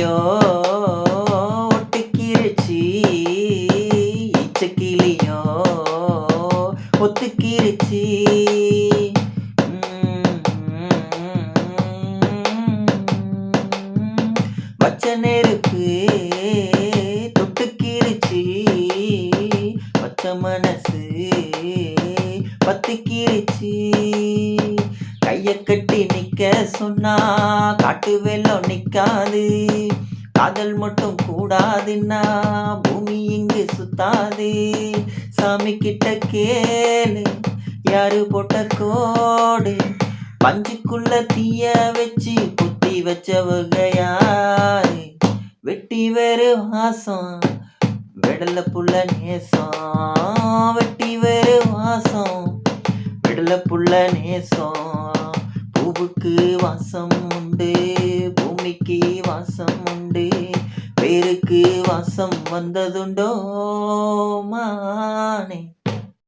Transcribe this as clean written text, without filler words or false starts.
கிளியோ ஒட்டுக்கிருச்சி, இச்ச கிளியோ ஒத்துக்கிருச்சி. பச்ச நெருப்பு தொட்டுக்கிருச்சி, பச்சை மனசு பத்திக்கிருச்சி. கைய கட்டி நிக்க சொன்னா காட்டு வெள்ளம் நிக்காது, காதல் மட்டும் கூடாதுன்னா பூமி இங்கு சுத்தாது. சாமி கிட்ட கேளு யாரு போட்ட கோடு, பஞ்சுக்குள்ள தீய வச்சு குத்தி வச்சவங்க யாரு. வெட்டி வேறு வாசம் விடல புள்ள நேசம், வெட்டி வேறு வாசம் விடல புள்ள நேசம். பூவுக்கு வாசம் உண்டு, பூமிக்கு வாசம் உண்டு, பேருக்கு வாசம் வந்ததுண்டோ மானே.